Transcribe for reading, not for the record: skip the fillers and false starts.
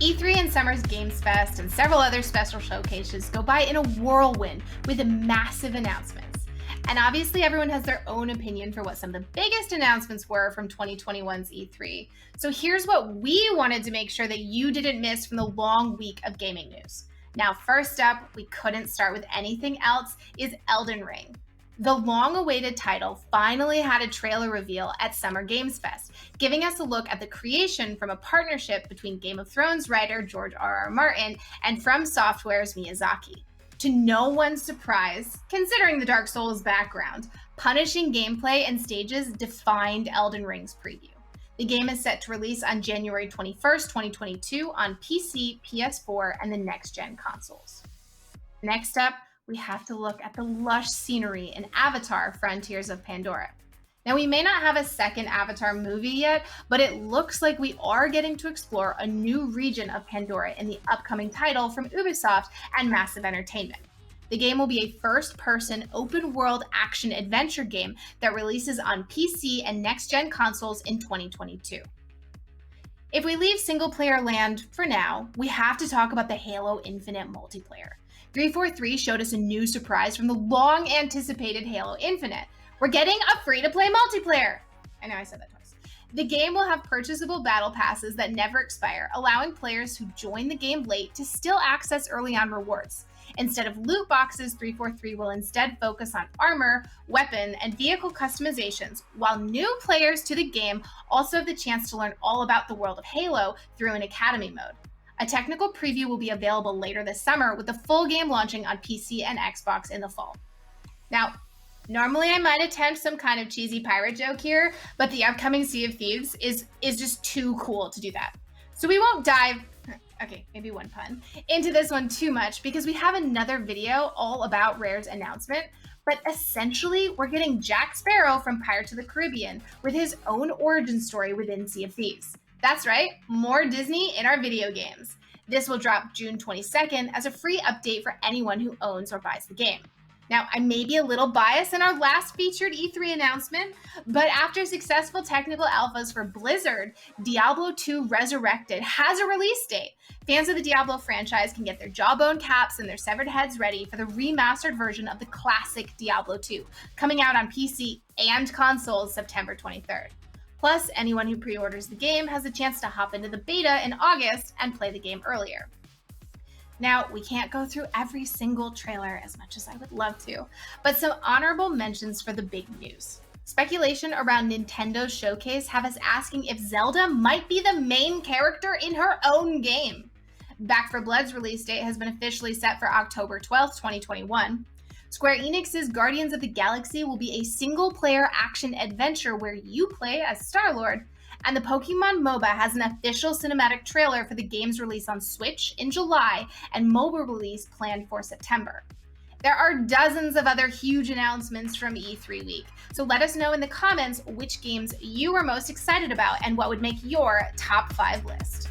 E3 and Summer's Games Fest and several other special showcases go by in a whirlwind with massive announcements. And obviously everyone has their own opinion for what some of the biggest announcements were from 2021's E3. So here's what we wanted to make sure that you didn't miss from the long week of gaming news. Now, first up, we couldn't start with anything else, is Elden Ring. The long-awaited title finally had a trailer reveal at Summer Games Fest, giving us a look at the creation from a partnership between Game of Thrones writer George R.R. Martin and From Software's Miyazaki. To no one's surprise, considering the Dark Souls background, punishing gameplay and stages defined Elden Ring's preview. The game is set to release on January 21st, 2022 on PC, PS4, and the next-gen consoles. Next up, we have to look at the lush scenery in Avatar: Frontiers of Pandora. Now, we may not have a second Avatar movie yet, but it looks like we are getting to explore a new region of Pandora in the upcoming title from Ubisoft and Massive Entertainment. The game will be a first-person, open-world action-adventure game that releases on PC and next-gen consoles in 2022. If we leave single-player land for now, we have to talk about the Halo Infinite multiplayer. 343 showed us a new surprise from the long-anticipated Halo Infinite. We're getting a free-to-play multiplayer! I know I said that twice. The game will have purchasable battle passes that never expire, allowing players who join the game late to still access early-on rewards. Instead of loot boxes, 343 will instead focus on armor, weapon, and vehicle customizations, while new players to the game also have the chance to learn all about the world of Halo through an Academy mode. A technical preview will be available later this summer, with the full game launching on PC and Xbox in the fall. Now, normally I might attempt some kind of cheesy pirate joke here, but the upcoming Sea of Thieves is just too cool to do that. So we won't dive, okay, maybe one pun, into this one too much because we have another video all about Rare's announcement, but essentially we're getting Jack Sparrow from Pirates of the Caribbean with his own origin story within Sea of Thieves. That's right, more Disney in our video games. This will drop June 22nd as a free update for anyone who owns or buys the game. Now, I may be a little biased in our last featured E3 announcement, but after successful technical alphas for Blizzard, Diablo 2 Resurrected has a release date. Fans of the Diablo franchise can get their jawbone caps and their severed heads ready for the remastered version of the classic Diablo 2, coming out on PC and consoles September 23rd. Plus, anyone who pre-orders the game has a chance to hop into the beta in August and play the game earlier. Now, we can't go through every single trailer as much as I would love to, but some honorable mentions for the big news. Speculation around Nintendo's showcase have us asking if Zelda might be the main character in her own game. Back 4 Blood's release date has been officially set for October 12th, 2021. Square Enix's Guardians of the Galaxy will be a single-player action-adventure where you play as Star-Lord, and the Pokemon MOBA has an official cinematic trailer for the game's release on Switch in July and mobile release planned for September. There are dozens of other huge announcements from E3 week, so let us know in the comments which games you are most excited about and what would make your top 5 list.